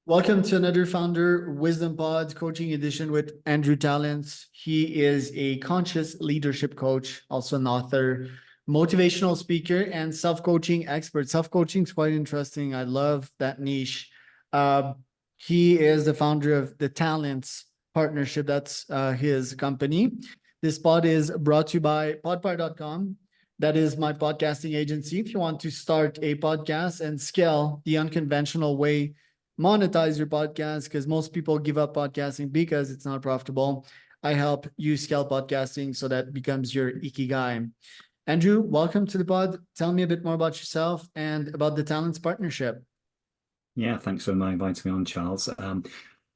Welcome to another Founder Wisdom Pod coaching edition with Andrew Tallents. He is a conscious leadership coach, also an author, motivational speaker, and self-coaching expert. Self-coaching is quite interesting. I love that niche. He is the founder of the Tallents Partnership. That's his company. This pod is brought to you by podpar.com. That is my podcasting agency. If you want to start a podcast and scale the unconventional way, monetize your podcast, because most people give up podcasting because it's not profitable. I help you scale podcasting so that becomes your ikigai. Andrew, welcome to the pod. Tell me a bit more about yourself and about the Tallents Partnership. Yeah, thanks for inviting me on, Charles.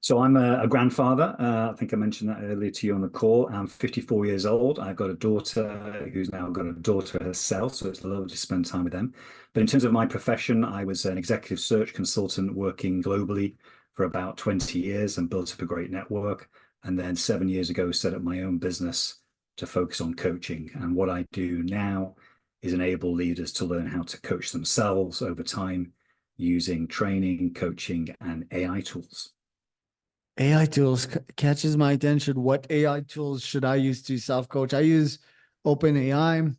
So I'm a grandfather. I think I mentioned that earlier to you on the call. I'm 54 years old. I've got a daughter who's now got a daughter herself, so it's lovely to spend time with them. But in terms of my profession, I was an executive search consultant working globally for about 20 years and built up a great network. And then 7 years ago, set up my own business to focus on coaching. And what I do now is enable leaders to learn how to coach themselves over time using training, coaching, and AI tools. AI tools catches my attention. What AI tools should I use to self-coach? I use OpenAI,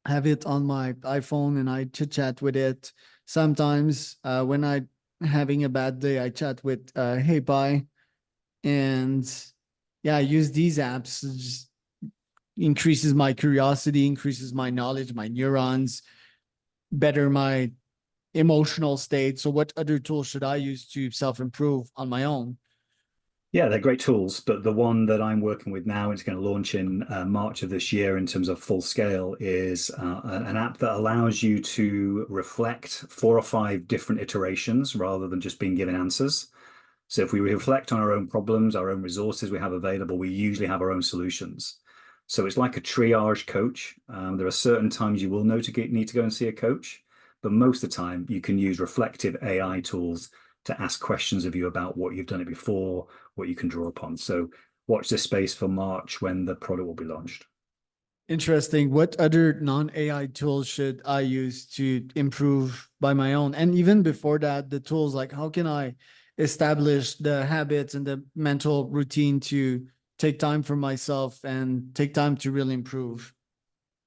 have it on my iPhone, and I chit chat with it. Sometimes when I'm having a bad day, I chat with Hey Pi, and yeah, I use these apps. It just increases my curiosity, increases my knowledge, my neurons, better my emotional state. So what other tools should I use to self-improve on my own? Yeah, they're great tools, but the one that I'm working with now, it's going to launch in March of this year in terms of full scale, is an app that allows you to reflect 4 or 5 different iterations rather than just being given answers. So if we reflect on our own problems, our own resources we have available, we usually have our own solutions. So it's like a triage coach. There are certain times you will need to go and see a coach, but most of the time you can use reflective AI tools to ask questions of you about what you've done it before, what you can draw upon. So watch this space for March when the product will be launched. Interesting. What other non-AI tools should I use to improve by my own? And even before that, the tools like how can I establish the habits and the mental routine to take time for myself and take time to really improve?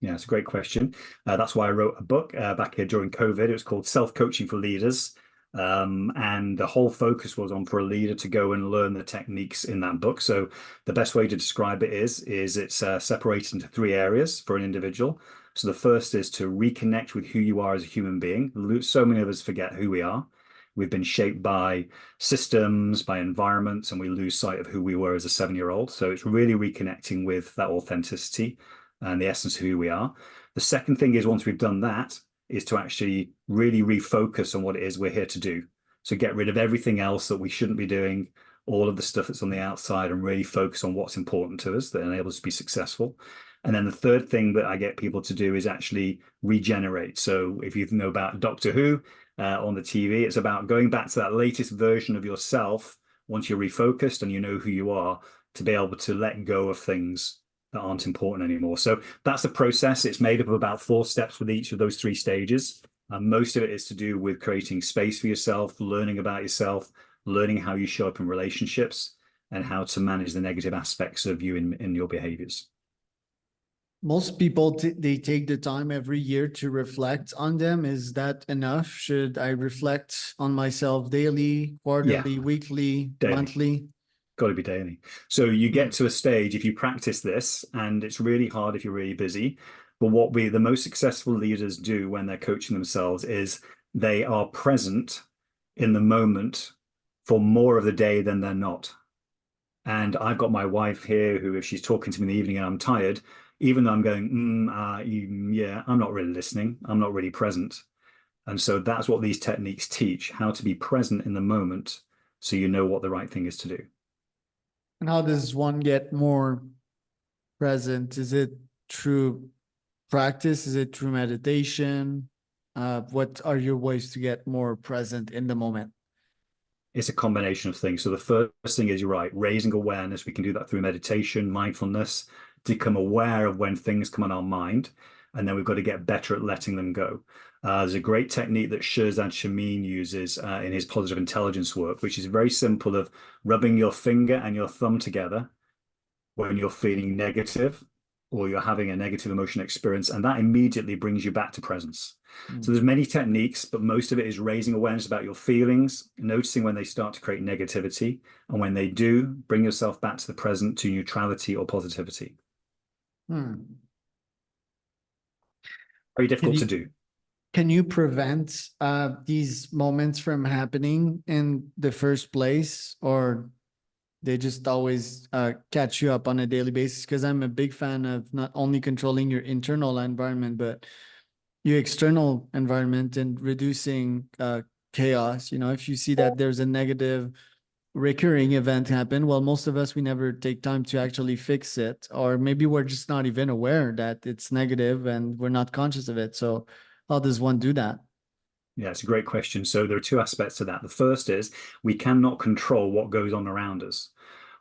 Yeah, it's a great question. That's why I wrote a book back here during COVID. It was called Self-Coaching for Leaders. And the whole focus was on for a leader to go and learn the techniques in that book. So the best way to describe it is it's separated into 3 areas for an individual. So the first is to reconnect with who you are as a human being. So many of us forget who we are. We've been shaped by systems, by environments, and we lose sight of who we were as a 7-year-old. So it's really reconnecting with that authenticity and the essence of who we are. The second thing is, once we've done that, is to actually really refocus on what it is we're here to do. So get rid of everything else that we shouldn't be doing, all of the stuff that's on the outside, and really focus on what's important to us that enables us to be successful. And then the third thing that I get people to do is actually regenerate. So if you know about Doctor Who on the TV, it's about going back to that latest version of yourself once you're refocused and you know who you are, to be able to let go of things that aren't important anymore. So that's the process. It's made up of about 4 steps with each of those 3 stages. Most of it is to do with creating space for yourself, learning about yourself, learning how you show up in relationships, and how to manage the negative aspects of you in your behaviors. Most people, they take the time every year to reflect on them. Is that enough? Should I reflect on myself daily, Yeah, quarterly, weekly, daily. monthly? Got to be daily. So you get to a stage, if you practice this, and it's really hard if you're really busy, but what the most successful leaders do when they're coaching themselves is they are present in the moment for more of the day than they're not. And I've got my wife here who, if she's talking to me in the evening and I'm tired, even though I'm going, yeah, I'm not really listening. I'm not really present. And so that's what these techniques teach, how to be present in the moment so you know what the right thing is to do. And how does one get more present? Is it through practice? Is it through meditation? What are your ways to get more present in the moment? It's a combination of things. So the first thing is, you're right, raising awareness. We can do that through meditation, mindfulness, to become aware of when things come on our mind. and then we've got to get better at letting them go. There's a great technique that Shirzad Shamin uses in his positive intelligence work, which is very simple of rubbing your finger and your thumb together when you're feeling negative or you're having a negative emotional experience, and that immediately brings you back to presence. So there's many techniques, but most of it is raising awareness about your feelings, noticing when they start to create negativity, and when they do, bring yourself back to the present, to neutrality or positivity. Hmm. Very Can difficult to you do. can you prevent these moments from happening in the first place, or they just always catch you up on a daily basis? Because I'm a big fan of not only controlling your internal environment, but your external environment and reducing chaos. You know, if you see that there's a negative recurring event happen, well, most of us, we never take time to actually fix it, or maybe we're just not even aware that it's negative and we're not conscious of it. So how does one do that? Yeah, it's a great question. So there are two aspects to that. The first is we cannot control what goes on around us.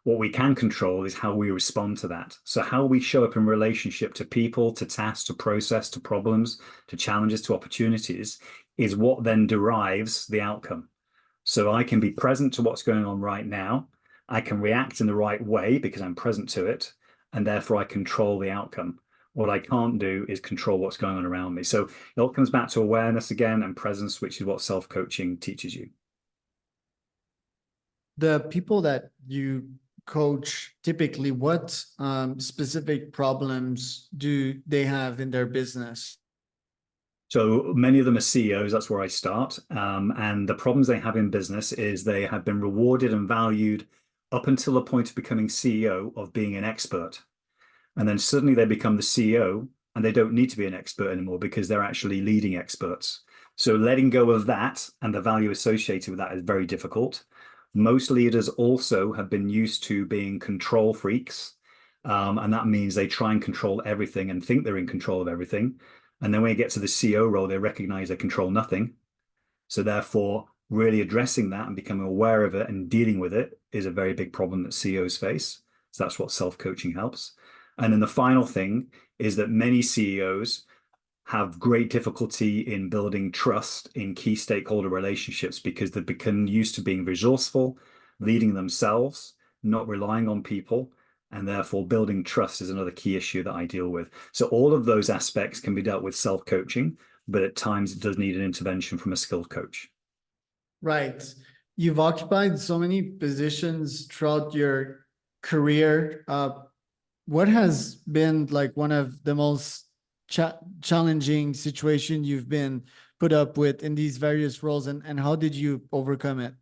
What we can control is how we respond to that. So how we show up in relationship to people, to tasks, to process, to problems, to challenges, to opportunities is what then derives the outcome. So I can be present to what's going on right now. I can react in the right way because I'm present to it, and therefore I control the outcome. What I can't do is control what's going on around me. So it all comes back to awareness again and presence, which is what self-coaching teaches you. The people that you coach, typically, what specific problems do they have in their business? So many of them are CEOs, that's where I start. And the problems they have in business is they have been rewarded and valued up until the point of becoming CEO of being an expert. And then suddenly they become the CEO and they don't need to be an expert anymore because they're actually leading experts. So letting go of that and the value associated with that is very difficult. Most leaders also have been used to being control freaks. And that means they try and control everything and think they're in control of everything. And then when you get to the CEO role, they recognize they control nothing. So therefore, really addressing that and becoming aware of it and dealing with it is a very big problem that CEOs face. So that's what self-coaching helps. And then the final thing is that many CEOs have great difficulty in building trust in key stakeholder relationships because they've become used to being resourceful, leading themselves, not relying on people, and therefore building trust is another key issue that I deal with. So all of those aspects can be dealt with self-coaching, but at times it does need an intervention from a skilled coach. Right. You've occupied so many positions throughout your career. What has been like one of the most challenging situation you've been put up with in these various roles, and how did you overcome it?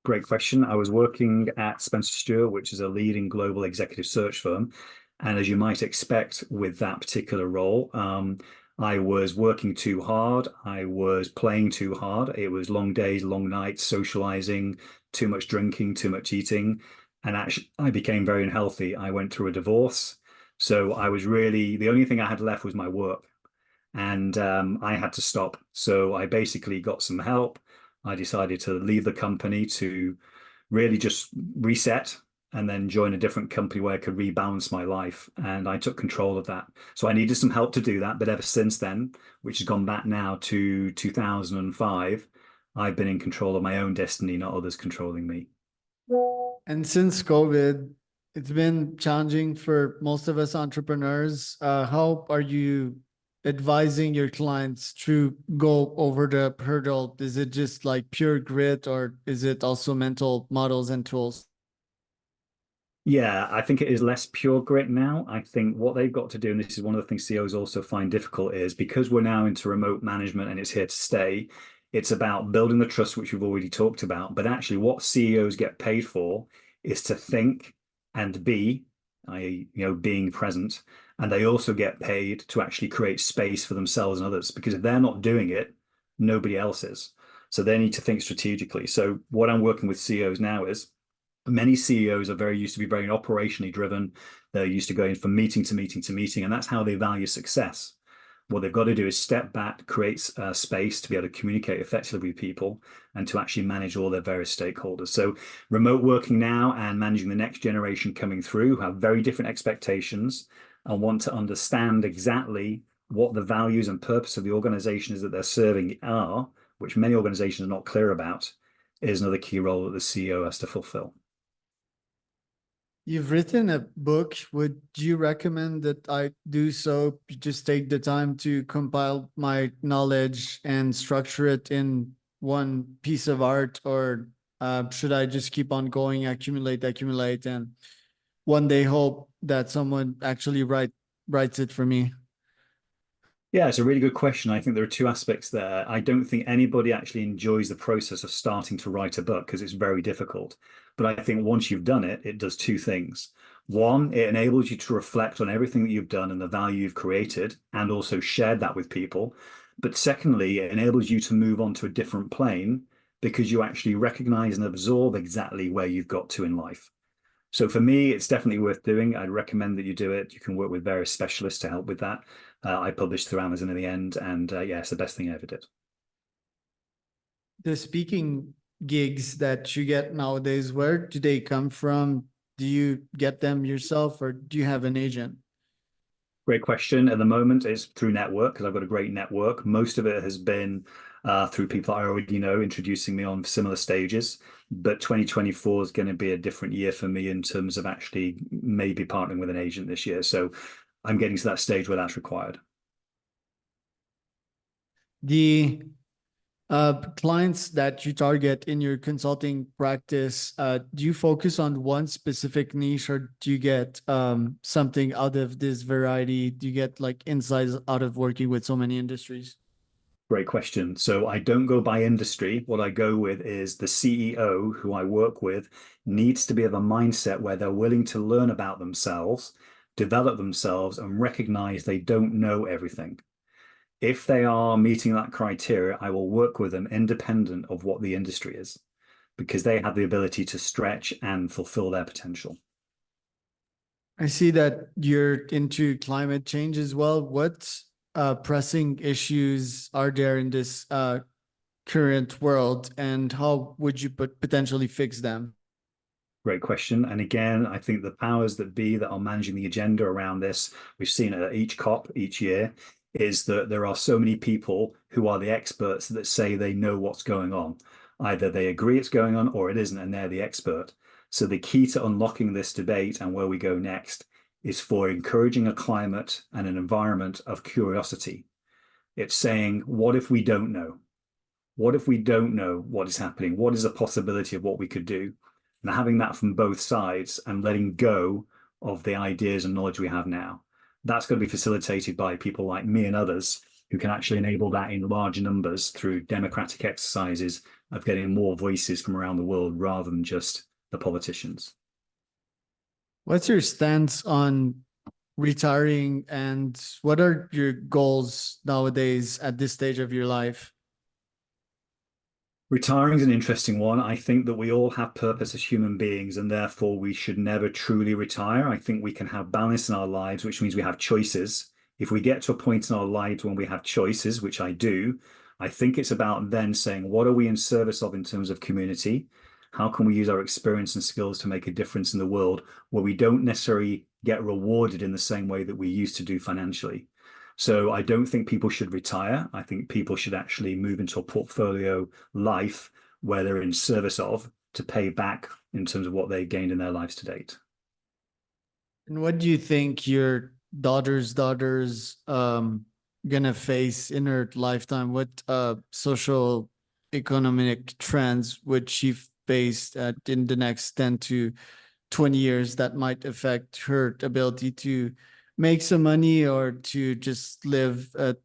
Great question. I was working at Spencer Stewart, which is a leading global executive search firm. And as you might expect with that particular role, I was working too hard. I was playing too hard. It was long days, long nights, socializing, too much drinking, too much eating. And actually, I became very unhealthy. I went through a divorce. So I was really, the only thing I had left was my work. And I had to stop. So I basically got some help. I decided to leave the company to really just reset and then join a different company where I could rebalance my life. And I took control of that. So I needed some help to do that. But ever since then, which has gone back now to 2005, I've been in control of my own destiny, not others controlling me. And since COVID, it's been challenging for most of us entrepreneurs. How are you advising your clients to go over the hurdle? Is it just like pure grit, or is it also mental models and tools? Yeah, I think it is less pure grit now. I think what they've got to do, and this is one of the things CEOs also find difficult, is because we're now into remote management and it's here to stay, it's about building the trust, which we've already talked about. But actually, what CEOs get paid for is to think and be, being present. And they also get paid to actually create space for themselves and others, because if they're not doing it, nobody else is. So they need to think strategically. So what I'm working with CEOs now is many CEOs are very used to be very operationally driven. They're used to going from meeting to meeting to meeting, and that's how they value success. What they've got to do is step back, create space to be able to communicate effectively with people and to actually manage all their various stakeholders. So remote working now and managing the next generation coming through have very different expectations and want to understand exactly what the values and purpose of the organizations that they're serving are, which many organizations are not clear about, is another key role that the CEO has to fulfill. You've written a book. Would you recommend that I do so? Just take the time to compile my knowledge and structure it in one piece of art, or should I just keep on going, accumulate, and one day hope that someone actually writes it for me? Yeah, it's a really good question. I think there are two aspects there. I don't think anybody actually enjoys the process of starting to write a book because it's very difficult. But I think once you've done it, it does two things. One, it enables you to reflect on everything that you've done and the value you've created and also shared that with people. But secondly, it enables you to move on to a different plane because you actually recognize and absorb exactly where you've got to in life. So for me, it's definitely worth doing. I'd recommend that you do it. You can work with various specialists to help with that. I published through Amazon in the end, and yeah, it's the best thing I ever did. The speaking gigs that you get nowadays, where do they come from? Do you get them yourself, or do you have an agent? Great question. At the moment, it's through network because I've got a great network. Most of it has been through people I already know, introducing me on similar stages. But 2024 is going to be a different year for me in terms of actually maybe partnering with an agent this year. So I'm getting to that stage where that's required. The clients that you target in your consulting practice, do you focus on one specific niche, or do you get something out of this variety? Do you get like insights out of working with so many industries? Great question. So I don't go by industry. What I go with is the CEO who I work with needs to be of a mindset where they're willing to learn about themselves, develop themselves, and recognize they don't know everything. If they are meeting that criteria, I will work with them independent of what the industry is because they have the ability to stretch and fulfill their potential. I see that you're into climate change as well. What pressing issues are there in this current world, and how would you potentially fix them? Great question. And again, I think the powers that be that are managing the agenda around this, we've seen it at each COP each year, is that there are so many people who are the experts that say they know what's going on. Either they agree it's going on or it isn't, and they're the expert. So the key to unlocking this debate and where we go next is for encouraging a climate and an environment of curiosity. It's saying, what if we don't know? What if we don't know what is happening? What is the possibility of what we could do? And having that from both sides and letting go of the ideas and knowledge we have now. That's going to be facilitated by people like me and others who can actually enable that in large numbers through democratic exercises of getting more voices from around the world rather than just the politicians. What's your stance on retiring, and what are your goals nowadays at this stage of your life? Retiring is an interesting one. I think that we all have purpose as human beings, and therefore we should never truly retire. I think we can have balance in our lives, which means we have choices. If we get to a point in our lives when we have choices, which I do, I think it's about then saying, what are we in service of in terms of community? How can we use our experience and skills to make a difference in the world where we don't necessarily get rewarded in the same way that we used to do financially? So I don't think people should retire. I think people should actually move into a portfolio life where they're in service of to pay back in terms of what they gained in their lives to date. And what do you think your daughter's gonna face in her lifetime? What social economic trends would she face in the next 10 to 20 years that might affect her ability to make some money, or to just live a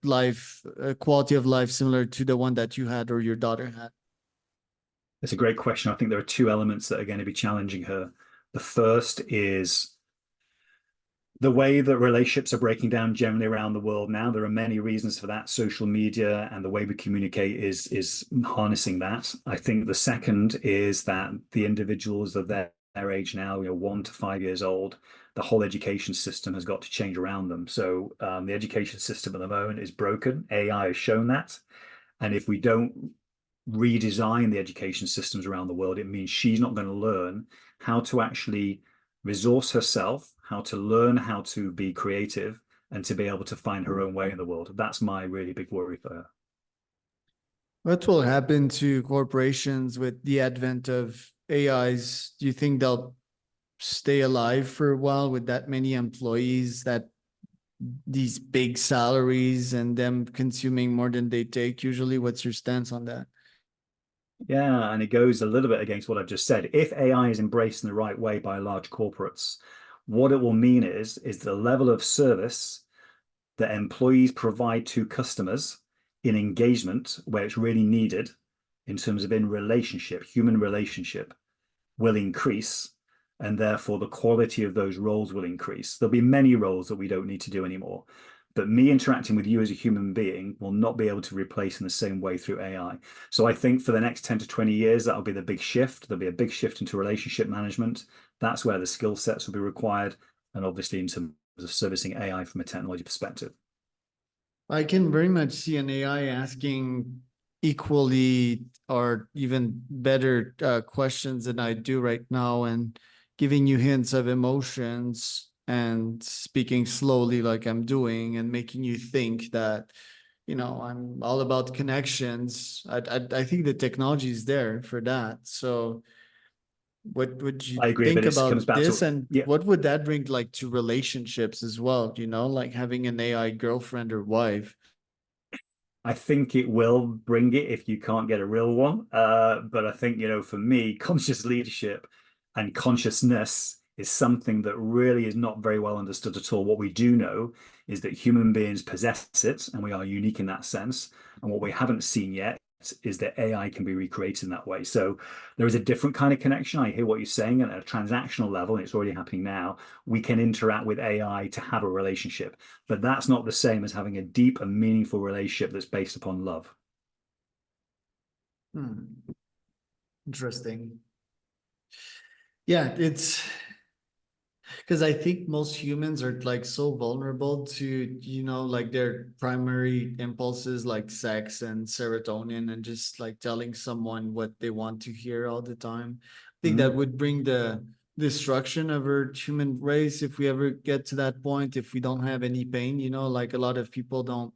quality of life similar to the one that you had or your daughter had? It's a great question. I think there are two elements that are going to be challenging her. The first is the way that relationships are breaking down generally around the world now. There are many reasons for that. Social media and the way we communicate is harnessing that. I think the second is that the individuals of their age now, 1 to 5 years old, the whole education system has got to change around them. So the education system at the moment is broken. AI has shown that. And if we don't redesign the education systems around the world, it means she's not going to learn how to actually resource herself, how to learn how to be creative, and to be able to find her own way in the world. That's my really big worry for her. What will happen to corporations with the advent of AIs? Do you think they'll stay alive for a while with that many employees, that these big salaries and them consuming more than they take usually? What's your stance on that? Yeah, and it goes a little bit against what I've just said. If AI is embraced in the right way by large corporates, what it will mean is the level of service that employees provide to customers in engagement where it's really needed in terms of in relationship, human relationship, will increase, and therefore the quality of those roles will increase. There'll be many roles that we don't need to do anymore. But me interacting with you as a human being will not be able to replace in the same way through AI. So I think for the next 10 to 20 years, that'll be the big shift. There'll be a big shift into relationship management. That's where the skill sets will be required. And obviously in terms of servicing AI from a technology perspective. I can very much see an AI asking equally or even better questions than I do right now, and giving you hints of emotions and speaking slowly like I'm doing, and making you think that, I'm all about connections. I think the technology is there for that. So what would you I agree, think but it comes about back this, to, and yeah, what would that bring like to relationships as well, like having an AI girlfriend or wife? I think it will bring it if you can't get a real one. But I think, for me, conscious leadership and consciousness is something that really is not very well understood at all. What we do know is that human beings possess it, and we are unique in that sense. And what we haven't seen yet is that AI can be recreated in that way. So there is a different kind of connection. I hear what you're saying, and at a transactional level, and it's already happening now, we can interact with AI to have a relationship. But that's not the same as having a deep and meaningful relationship that's based upon love. Interesting. Yeah, it's because I think most humans are like so vulnerable to, like their primary impulses like sex and serotonin, and just like telling someone what they want to hear all the time. I think that Mm, would bring the destruction of our human race if we ever get to that point, if we don't have any pain, like a lot of people don't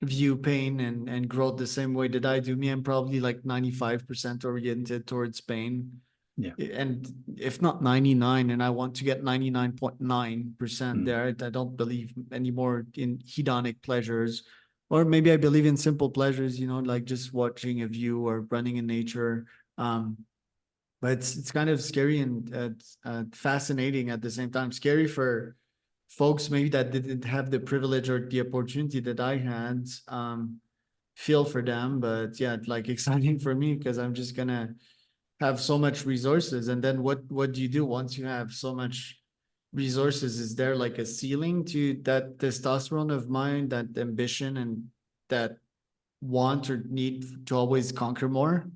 view pain and growth the same way that I do. Me, I'm probably like 95% oriented towards pain, yeah. and if not 99, and I want to get 99.9% Mm. there. I don't believe anymore in hedonic pleasures, or maybe I believe in simple pleasures, like just watching a view or running in nature. um but it's kind of scary and fascinating at the same time. Scary for folks maybe that didn't have the privilege or the opportunity that I had. Feel for them, but yeah, like exciting for me, because I'm just gonna have so much resources. And then what do you do once you have so much resources? Is there like a ceiling to that testosterone of mine, that ambition and that want or need to always conquer more?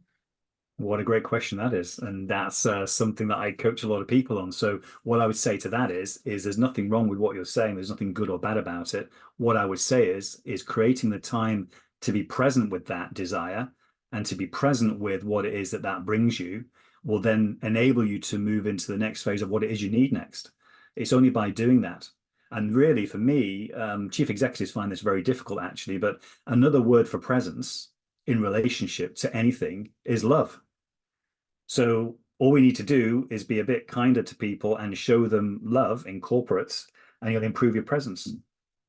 What a great question that is, and that's something that I coach a lot of people on. So what I would say to that is there's nothing wrong with what you're saying. There's nothing good or bad about it. What I would say is creating the time to be present with that desire and to be present with what it is that that brings you will then enable you to move into the next phase of what it is you need next. It's only by doing that. And really, for me, chief executives find this very difficult, actually. But another word for presence in relationship to anything is love. So all we need to do is be a bit kinder to people and show them love in corporates, and you'll improve your presence.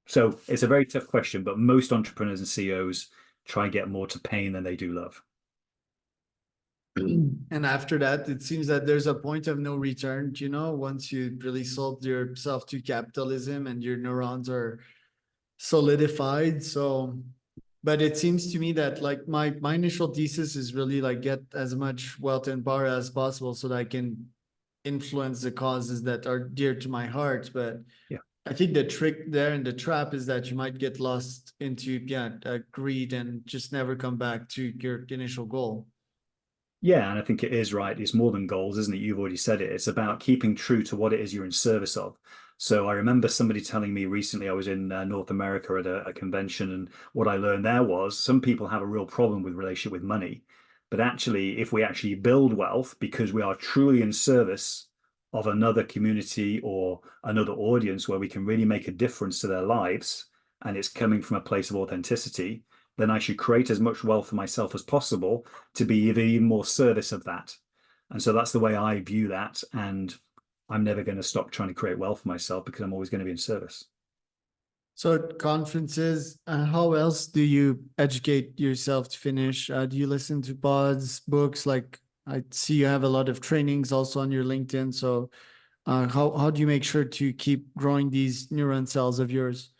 So it's a very tough question, but most entrepreneurs and CEOs try and get more to pain than they do love. And after that, it seems that there's a point of no return, once you really sold yourself to capitalism and your neurons are solidified. So, but it seems to me that like my initial thesis is really like get as much wealth and power as possible so that I can influence the causes that are dear to my heart. But Yeah. I think the trick there and the trap is that you might get lost into greed and just never come back to your initial goal. Yeah, and I think it is right. It's more than goals, isn't it? You've already said it. It's about keeping true to what it is you're in service of. So I remember somebody telling me recently, I was in North America at a convention, and what I learned there was some people have a real problem with relationship with money. But actually, if we actually build wealth because we are truly in service of another community or another audience where we can really make a difference to their lives, and it's coming from a place of authenticity, then I should create as much wealth for myself as possible to be even more service of that. And so that's the way I view that. And I'm never going to stop trying to create wealth for myself because I'm always going to be in service. So at conferences, how else do you educate yourself to finish? Do you listen to pods, books? Like I see you have a lot of trainings also on your LinkedIn. So how do you make sure to keep growing these neuron cells of yours?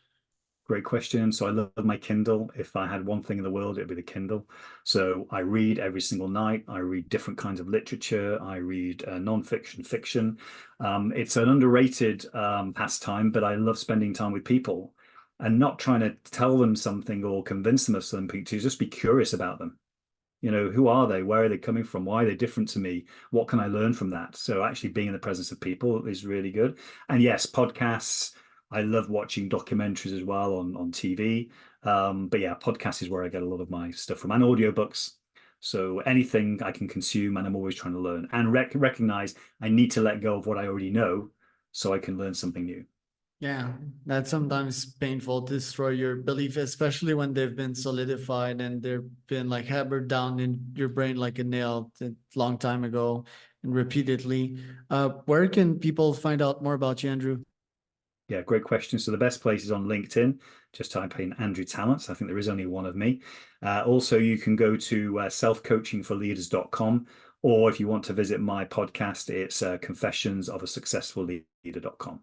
Great question. So I love my Kindle. If I had one thing in the world, it'd be the Kindle. So I read every single night. I read different kinds of literature. I read non-fiction, fiction. It's an underrated pastime, but I love spending time with people and not trying to tell them something or convince them of something, to just be curious about them. You know, who are they? Where are they coming from? Why are they different to me? What can I learn from that? So actually being in the presence of people is really good. And yes, podcasts. I love watching documentaries as well on TV. But yeah, podcasts is where I get a lot of my stuff from, and audiobooks. So anything I can consume, and I'm always trying to learn and recognize I need to let go of what I already know so I can learn something new. Yeah, that's sometimes painful to destroy your belief, especially when they've been solidified and they've been like hammered down in your brain like a nail a long time ago and repeatedly. Where can people find out more about you, Andrew? Yeah, great question. So the best place is on LinkedIn. Just type in Andrew Tallents. I think there is only one of me. Also, you can go to selfcoachingforleaders.com, or if you want to visit my podcast, it's confessions of a successful leader.com.